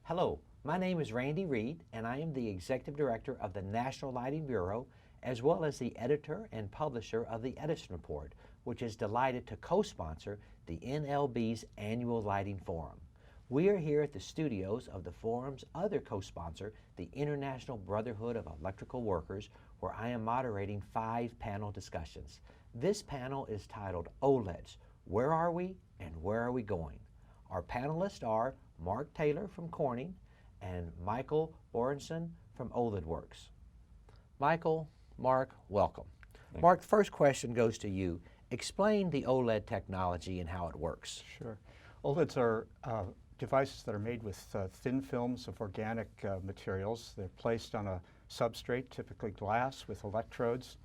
Hello, my name is Reid, and I am the Executive Director of the National Lighting Bureau, as well as the editor and publisher of the Edison Report, which is delighted to co-sponsor the NLB's annual lighting forum. We are here at the studios of the forum's other co-sponsor, the International Brotherhood of Electrical Workers, where I am moderating 5 panel discussions. This panel is titled OLEDs, Where Are We and Where Are We Going? Our panelists are Mark Taylor from Corning and Michael Boroson from OLEDworks. Michael, Mark, welcome. Mark, the first question goes to you. Explain the OLED technology and how it works. Sure. OLEDs are devices that are made with thin films of organic materials. They're placed on a substrate, typically glass, with electrodes,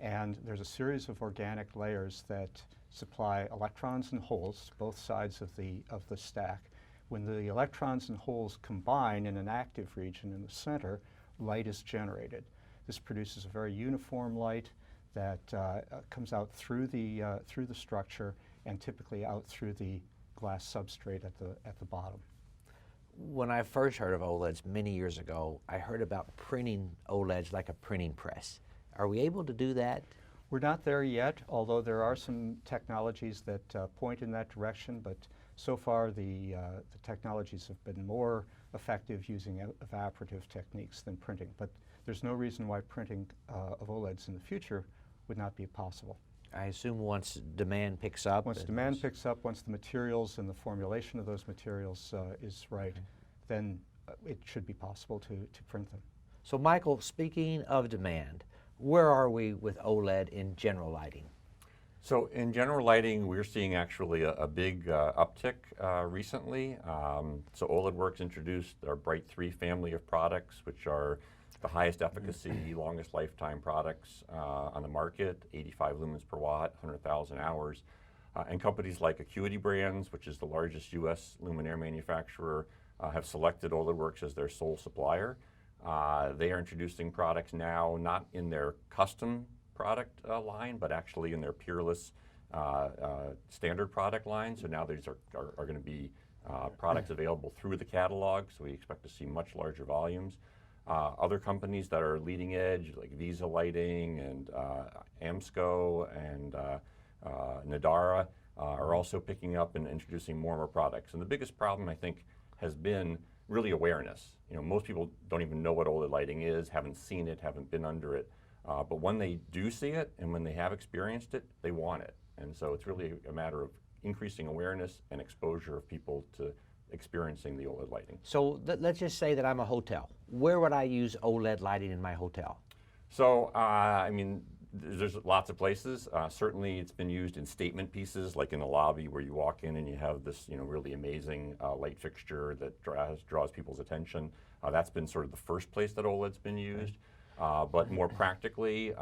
and there's a series of organic layers that supply electrons and holes, both sides of the stack. When the electrons and holes combine in an active region in the center, light is generated. This produces a very uniform light that comes out through the structure and typically out through the glass substrate at the bottom. When I first heard of OLEDs many years ago, I heard about printing OLEDs like a printing press. Are we able to do that? We're not there yet, although there are some technologies that point in that direction, but so far the technologies have been more effective using evaporative techniques than printing. But there's no reason why printing of OLEDs in the future would not be possible. I assume once demand picks up. Once demand picks up, once the materials and the formulation of those materials is right, then it should be possible to print them. So Michael, speaking of demand, where are we with OLED in general lighting? So in general lighting, we're seeing actually a big uptick recently. So OLEDworks introduced our Bright 3 family of products, which are the highest efficacy, longest lifetime products on the market, 85 lumens per watt, 100,000 hours. And companies like Acuity Brands, which is the largest US luminaire manufacturer, have selected OLEDworks as their sole supplier. They are introducing products now, not in their custom product line, but actually in their peerless standard product line. So now these are going to be products available through the catalog, so we expect to see much larger volumes. Other companies that are leading edge, like Visa Lighting and Amsco and Nadara, are also picking up and introducing more and more products. And the biggest problem, I think, has been really awareness. You know, most people don't even know what OLED lighting is, haven't seen it, haven't been under it. But when they do see it and when they have experienced it, they want it. And so it's really a matter of increasing awareness and exposure of people to experiencing the OLED lighting. So let's just say that I'm a hotel. Where would I use OLED lighting in my hotel? So, I mean, there's lots of places. Certainly it's been used in statement pieces, like in the lobby where you walk in and you have this, really amazing light fixture that draws people's attention. That's been sort of the first place that OLED's been used. But more practically,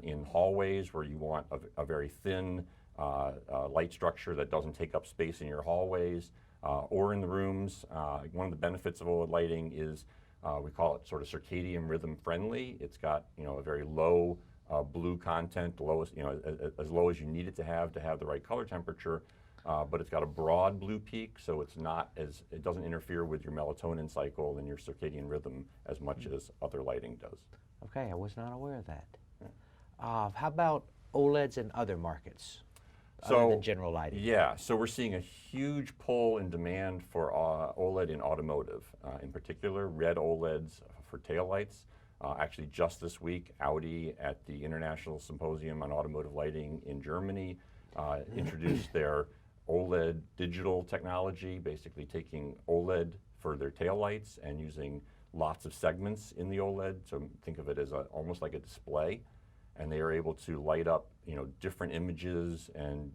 in hallways where you want a very thin light structure that doesn't take up space in your hallways, or in the rooms. One of the benefits of OLED lighting is we call it sort of circadian rhythm friendly. It's got a very low blue content, lowest, as low as you need it to have the right color temperature. But it's got a broad blue peak, so it doesn't interfere with your melatonin cycle and your circadian rhythm as much as other lighting does. Okay, I was not aware of that. Yeah. How about OLEDs in other markets, other than general lighting? Yeah, so we're seeing a huge pull in demand for OLED in automotive. In particular, red OLEDs for taillights. Actually, just this week, Audi at the International Symposium on Automotive Lighting in Germany introduced their OLED digital technology, basically taking OLED for their taillights and using lots of segments in the OLED, so think of it as almost like a display, and they are able to light up different images and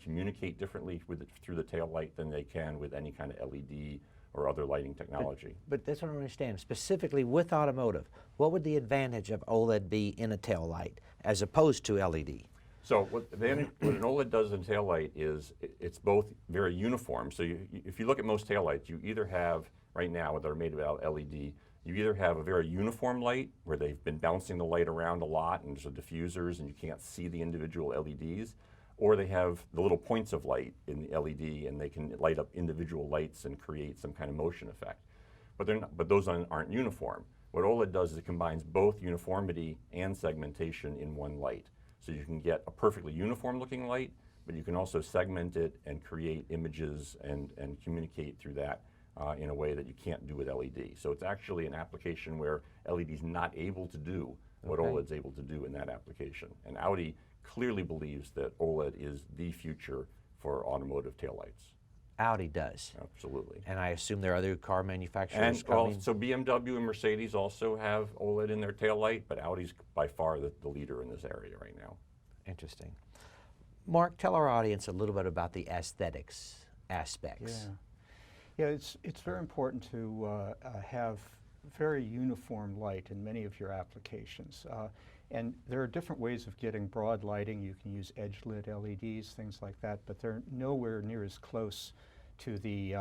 communicate differently through the tail light than they can with any kind of LED or other lighting technology. But that's what I don't understand. Specifically with automotive, what would the advantage of OLED be in a tail light as opposed to LED? So what an OLED does in tail light is it's both very uniform. So if you look at most tail lights, you either have, right now that are made of LED, you either have a very uniform light where they've been bouncing the light around a lot and there's diffusers and you can't see the individual LEDs, or they have the little points of light in the LED and they can light up individual lights and create some kind of motion effect. but those aren't uniform. What OLED does is it combines both uniformity and segmentation in one light. So you can get a perfectly uniform looking light, but you can also segment it and create images and communicate through that in a way that you can't do with LED. So it's actually an application where LED is not able to do what OLED's able to do in that application. And Audi clearly believes that OLED is the future for automotive taillights. Audi does. Absolutely. And I assume there are other car manufacturers And coming. so BMW and Mercedes also have OLED in their taillight, but Audi's by far the leader in this area right now. Interesting. Mark, tell our audience a little bit about the aesthetics aspects. Yeah, it's very important to have very uniform light in many of your applications. And there are different ways of getting broad lighting. You can use edge-lit LEDs, things like that, but they're nowhere near as close to the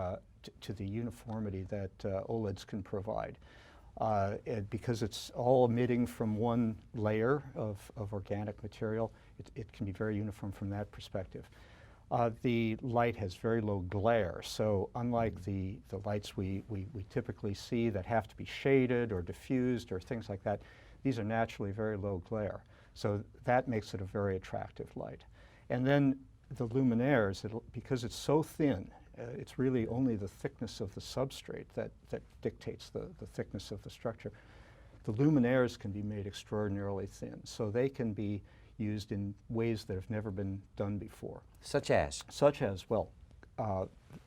uniformity that OLEDs can provide. Because it's all emitting from one layer of organic material, it can be very uniform from that perspective. The light has very low glare, so unlike the lights we typically see that have to be shaded or diffused or things like that, these are naturally very low glare. So that makes it a very attractive light. And then the luminaires, because it's so thin, it's really only the thickness of the substrate that dictates the thickness of the structure. The luminaires can be made extraordinarily thin, so they can be used in ways that have never been done before. Such as? Such as, well,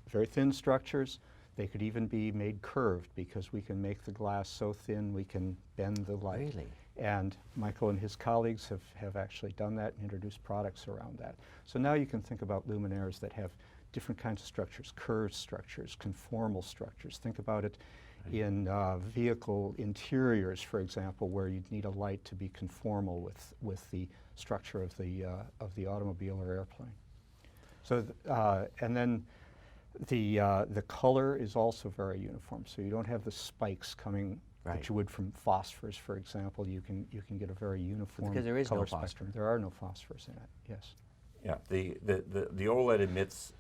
very thin structures. They could even be made curved because we can make the glass so thin we can bend the light. Really? And Michael and his colleagues have actually done that and introduced products around that. So now you can think about luminaires that have different kinds of structures, curved structures, conformal structures. Think about it in vehicle interiors, for example, where you'd need a light to be conformal with the structure of the automobile or airplane. So, and then the color is also very uniform. So you don't have the spikes coming that you would from phosphors, for example. You can get a very uniform because there is color no phosphor. spectrum. There are no phosphors in it. Yes. Yeah, the OLED emits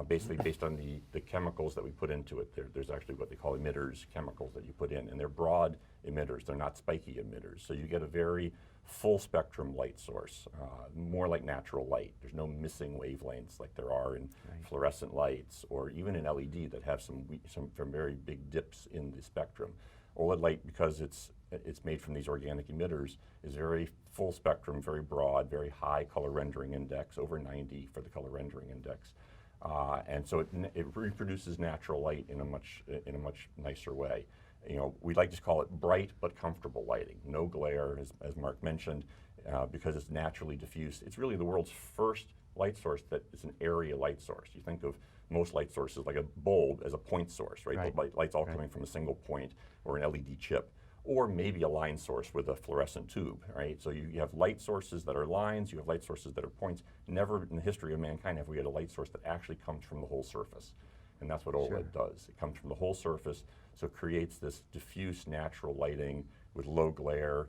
basically based on the chemicals that we put into it. There's actually what they call emitters, chemicals that you put in, and they're broad emitters. They're not spiky emitters. So you get a very full spectrum light source, more like natural light. There's no missing wavelengths like there are in fluorescent lights or even in LED that have some very big dips in the spectrum. OLED light, because it's made from these organic emitters, is very full spectrum, very broad, very high color rendering index, over 90 for the color rendering index. And so it reproduces natural light in a much nicer way. You know, we like to call it bright but comfortable lighting. No glare, as Mark mentioned, because it's naturally diffused. It's really the world's first light source that is an area light source. You think of most light sources like a bulb as a point source, right? The light's all coming from a single point or an LED chip, or maybe a line source with a fluorescent tube, right? So you have light sources that are lines, you have light sources that are points. Never in the history of mankind have we had a light source that actually comes from the whole surface. And that's what OLED does. It comes from the whole surface, so it creates this diffuse natural lighting with low glare,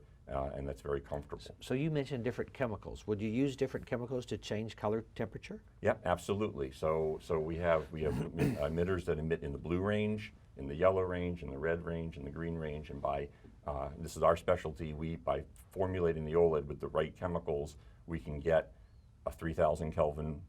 and that's very comfortable. So you mentioned different chemicals. Would you use different chemicals to change color temperature? Yep, absolutely. So we have emitters that emit in the blue range, in the yellow range, in the red range, in the green range, and this is our specialty. By formulating the OLED with the right chemicals, we can get a 3,000 Kelvin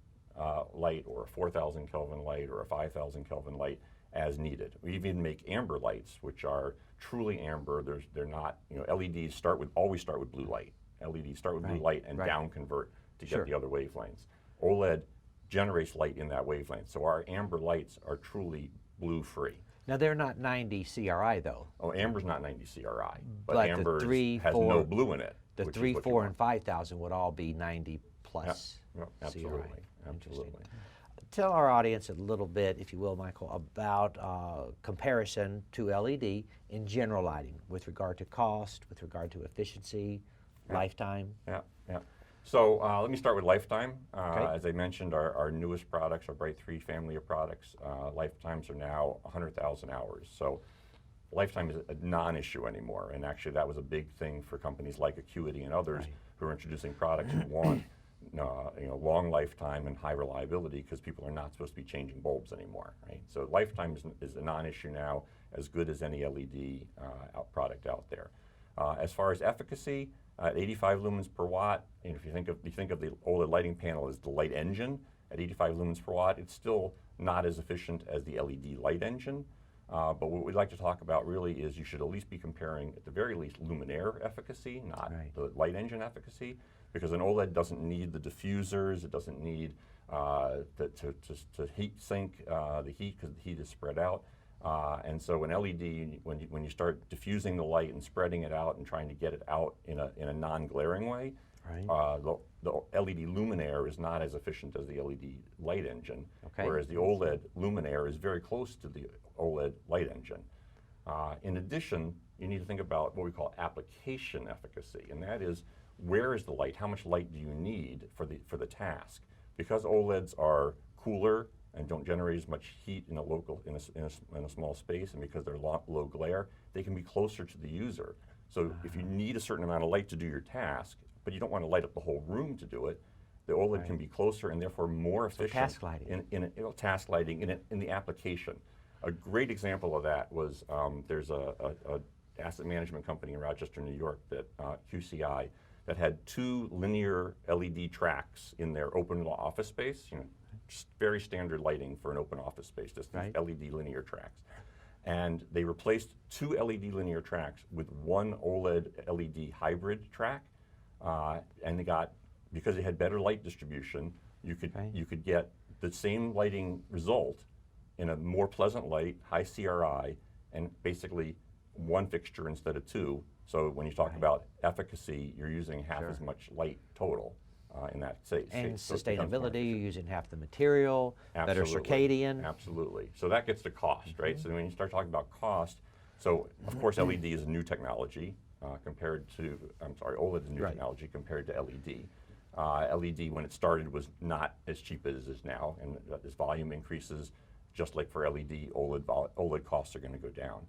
light or a 4,000 Kelvin light or a 5,000 Kelvin light as needed. We even make amber lights, which are truly amber. They're not, LEDs always start with blue light. LEDs start with blue light and down convert to get the other wavelengths. OLED generates light in that wavelength, so our amber lights are truly blue free. Now they're not 90 CRI though. Oh, amber's not 90 CRI, but Like amber the 3, has 4, no blue in it. The 3, 4, and 5,000 would all be 90 plus Absolutely, CRI. absolutely. Tell our audience a little bit, if you will, Michael, about comparison to LED in general lighting with regard to cost, with regard to efficiency, lifetime. Yeah. So let me start with lifetime. As I mentioned, our newest products, our Bright 3 family of products, lifetimes are now 100,000 hours. So lifetime is a non-issue anymore. And actually that was a big thing for companies like Acuity and others who are introducing products who want long lifetime and high reliability because people are not supposed to be changing bulbs anymore, right? So lifetime is a non-issue now, as good as any LED product out there. As far as efficacy, at 85 lumens per watt, and if you think of the OLED lighting panel as the light engine, at 85 lumens per watt, it's still not as efficient as the LED light engine. But what we'd like to talk about really is you should at least be comparing, at the very least, luminaire efficacy, not the light engine efficacy, because an OLED doesn't need the diffusers, it doesn't need to heat sink the heat because the heat is spread out. And so an LED, when you start diffusing the light and spreading it out and trying to get it out in a non-glaring way, the LED luminaire is not as efficient as the LED light engine, whereas the OLED luminaire is very close to the OLED light engine. In addition, you need to think about what we call application efficacy, and that is, where is the light? How much light do you need for the task? Because OLEDs are cooler and don't generate as much heat in a small space, and because they're low glare, they can be closer to the user. So if you need a certain amount of light to do your task, but you don't want to light up the whole room to do it, the OLED can be closer and therefore more efficient. So task lighting. Task lighting in the application. A great example of that was there's a asset management company in Rochester, New York, that QCI, that had 2 linear LED tracks in their open office space. Just very standard lighting for an open office space, just these LED linear tracks. And they replaced 2 LED linear tracks with 1 OLED LED hybrid track, and they got, because it had better light distribution, you could get the same lighting result in a more pleasant light, high CRI, and basically 1 fixture instead of 2. So when you talk about efficacy, you're using half as much light total in that case. And sustainability, you're using half the material, better circadian. Absolutely. So that gets to cost, right? So when you start talking about cost, so of course LED is a new technology compared to, OLED is a new technology compared to LED. LED, when it started, was not as cheap as it is now, and as volume increases, just like for LED, OLED costs are going to go down.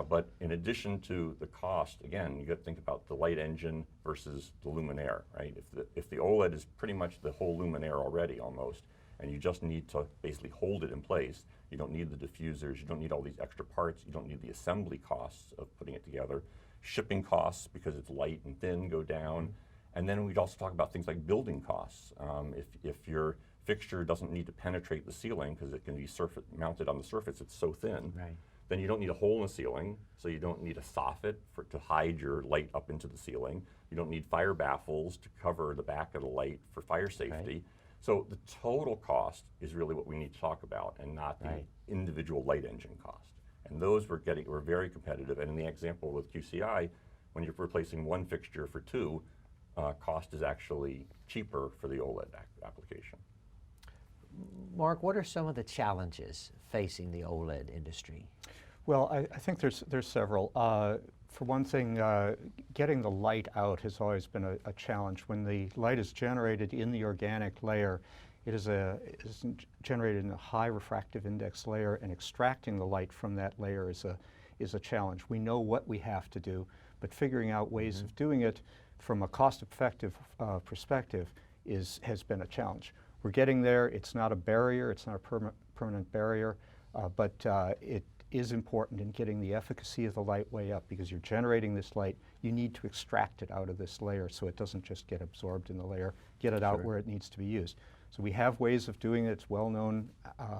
But in addition to the cost, again, you got to think about the light engine versus the luminaire, right? If the OLED is pretty much the whole luminaire already almost, and you just need to basically hold it in place, you don't need the diffusers, you don't need all these extra parts, you don't need the assembly costs of putting it together. Shipping costs, because it's light and thin, go down. And then we'd also talk about things like building costs. If your fixture doesn't need to penetrate the ceiling because it can be mounted on the surface, it's so thin, then you don't need a hole in the ceiling, so you don't need a soffit to hide your light up into the ceiling. You don't need fire baffles to cover the back of the light for fire safety. So the total cost is really what we need to talk about, and not the individual light engine cost. And those were very competitive. And in the example with QCI, when you're replacing 1 fixture for 2, cost is actually cheaper for the OLED application. Mark, what are some of the challenges facing the OLED industry? Well, I think there's several. For one thing, getting the light out has always been a challenge. When the light is generated in the organic layer, it is generated in a high refractive index layer, and extracting the light from that layer is a challenge. We know what we have to do, but figuring out ways of doing it from a cost-effective perspective has been a challenge. We're getting there. It's not a barrier. It's not a permanent barrier, but it is important in getting the efficacy of the light way up, because you're generating this light. You need to extract it out of this layer so it doesn't just get absorbed in the layer, get it out where it needs to be used. So we have ways of doing it. It's well known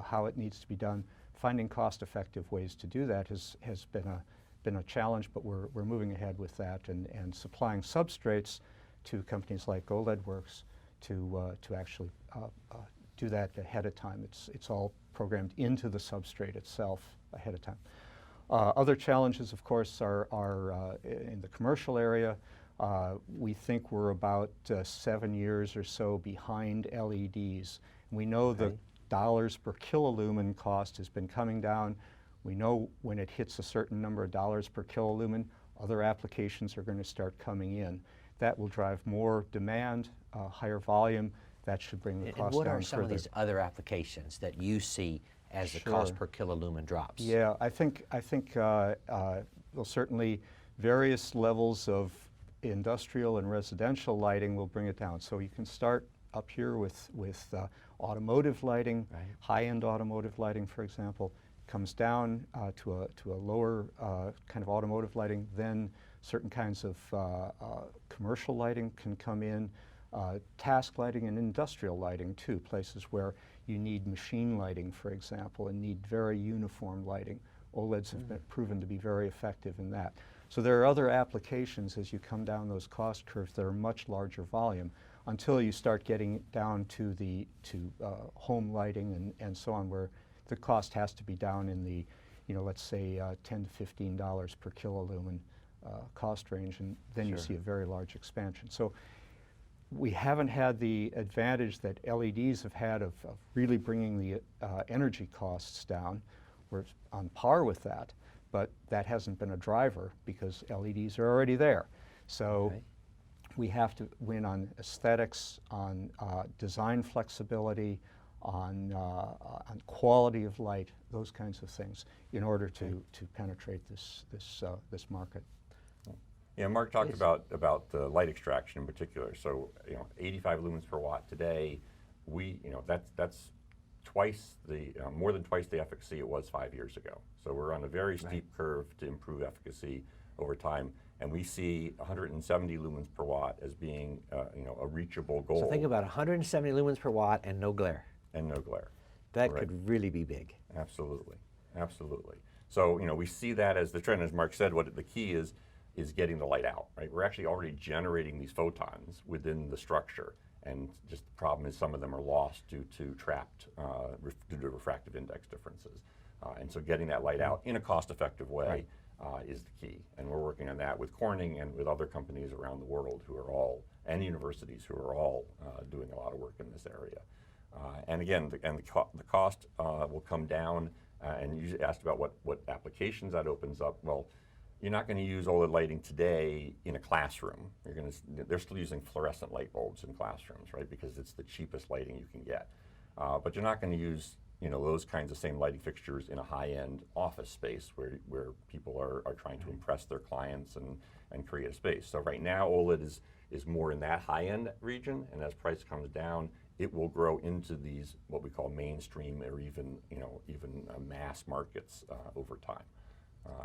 how it needs to be done. Finding cost-effective ways to do that has been a challenge, but we're moving ahead with that, and supplying substrates to companies like OLEDworks to actually do that ahead of time. It's all programmed into the substrate itself ahead of time. Other challenges, of course, are in the commercial area. We think we're about 7 years or so behind LEDs. We know the dollars per kilolumen cost has been coming down. We know when it hits a certain number of dollars per kilolumen, other applications are going to start coming in. That will drive more demand, higher volume. That should bring the cost down further. And what are some of these other applications that you see as the cost per kilolumen drops? Yeah, I think well, certainly various levels of industrial and residential lighting will bring it down. So you can start up here with automotive lighting, Right. high-end automotive lighting, for example, comes down to a lower kind of automotive lighting. Then certain kinds of commercial lighting can come in, task lighting and industrial lighting too, places where you need machine lighting, for example, and need very uniform lighting. OLEDs have been proven to be very effective in that. So there are other applications as you come down those cost curves that are much larger volume until you start getting down to home lighting and so on, where the cost has to be down in the, let's say $10 to $15 per kilolumen cost range, and then you Sure. see a very large expansion. So we haven't had the advantage that LEDs have had of really bringing the energy costs down. We're on par with that, but that hasn't been a driver because LEDs are already there. So Okay. we have to win on aesthetics, on design flexibility, on quality of light, those kinds of things, in order to penetrate this market. Yeah, Mark talked Yes. about the light extraction in particular. So 85 lumens per watt today, that's twice the more than twice the efficacy it was 5 years ago. So we're on a very steep curve to improve efficacy over time, and we see 170 lumens per watt as being a reachable goal. So think about 170 lumens per watt and no glare. And no glare. That Right. could really be big. Absolutely, absolutely. So we see that as the trend. As Mark said, what the key is getting the light out. Right, we're actually already generating these photons within the structure, and just the problem is some of them are lost due to due to refractive index differences. And so getting that light out in a cost-effective way is the key. And we're working on that with Corning and with other companies around the world and universities who are all doing a lot of work in this area. And again, the cost will come down. And you asked about what applications that opens up. Well, you're not going to use OLED lighting today in a classroom. They're still using fluorescent light bulbs in classrooms, right? Because it's the cheapest lighting you can get. But you're not going to use those kinds of same lighting fixtures in a high-end office space where people are trying to impress their clients and create a space. So right now, OLED is more in that high-end region, and as price comes down, it will grow into these what we call mainstream or even mass markets over time.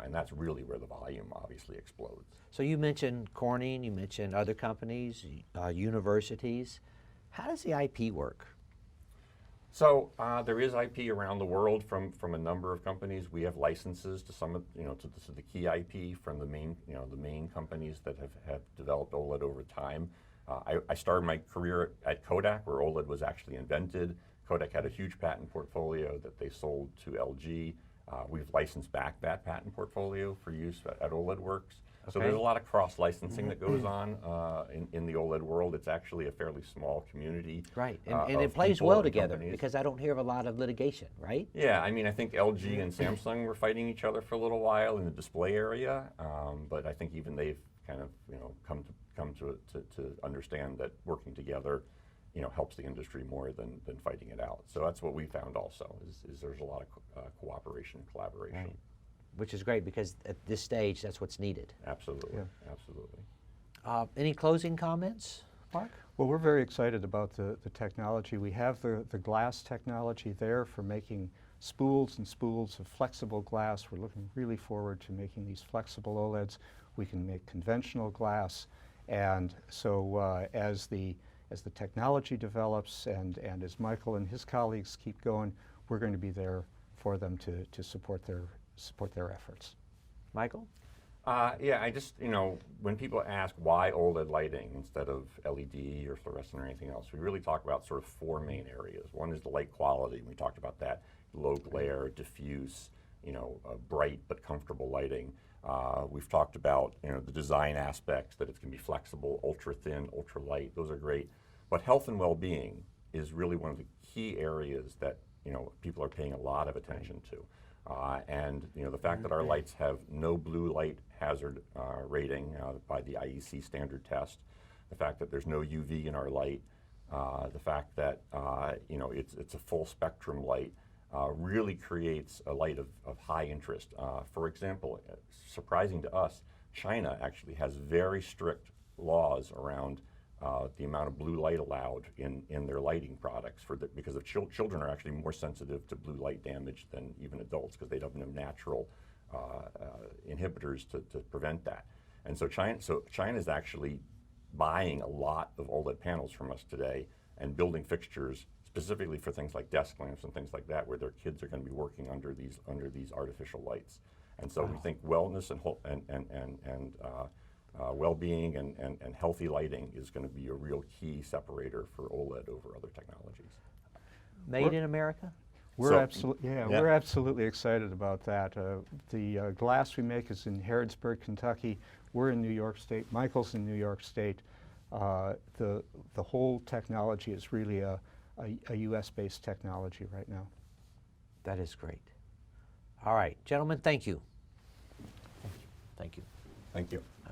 And that's really where the volume obviously explodes. So you mentioned Corning, you mentioned other companies, universities. How does the IP work? So there is IP around the world from a number of companies. We have licenses to some of to the key IP from the main companies that have developed OLED over time. I started my career at Kodak, where OLED was actually invented. Kodak had a huge patent portfolio that they sold to LG. We've licensed back that patent portfolio for use at OLEDworks. So there's a lot of cross-licensing that goes on in the OLED world. It's actually a fairly small community. Right, and it plays well together because I don't hear of a lot of litigation, right? Yeah, I mean, I think LG and Samsung were fighting each other for a little while in the display area, but I think even they've kind of come to understand that working together helps the industry more than fighting it out. So that's what we found also, is there's a lot of cooperation and collaboration. Right. Which is great because at this stage, that's what's needed. Absolutely, absolutely. Any closing comments, Mark? Well, we're very excited about the technology. We have the glass technology there for making spools and spools of flexible glass. We're looking really forward to making these flexible OLEDs. We can make conventional glass. And so as the technology develops and as Michael and his colleagues keep going, we're going to be there for them to support their efforts. Michael? Yeah, I just, when people ask why OLED lighting instead of LED or fluorescent or anything else, we really talk about sort of four main areas. One is the light quality. We talked about that. Low glare, diffuse, bright but comfortable lighting. We've talked about, the design aspects, that it can be flexible, ultra thin, ultra light. Those are great. But health and well-being is really one of the key areas that, people are paying a lot of attention to. And the fact that our lights have no blue light hazard rating by the IEC standard test, the fact that there's no UV in our light, the fact that it's a full spectrum light really creates a light of high interest. For example, surprising to us, China actually has very strict laws around the amount of blue light allowed in their lighting products because children are actually more sensitive to blue light damage than even adults because they don't have natural inhibitors to prevent that. And so China's actually buying a lot of OLED panels from us today and building fixtures specifically for things like desk lamps and things like that, where their kids are going to be working under these artificial lights. And so we think wellness and well-being and healthy lighting is going to be a real key separator for OLED over other technologies. Made in America? We're absolutely excited about that. The glass we make is in Harrodsburg, Kentucky. We're in New York State. Michael's in New York State. The whole technology is really a U.S.-based technology right now. That is great. All right, gentlemen, thank you. Thank you. Thank you.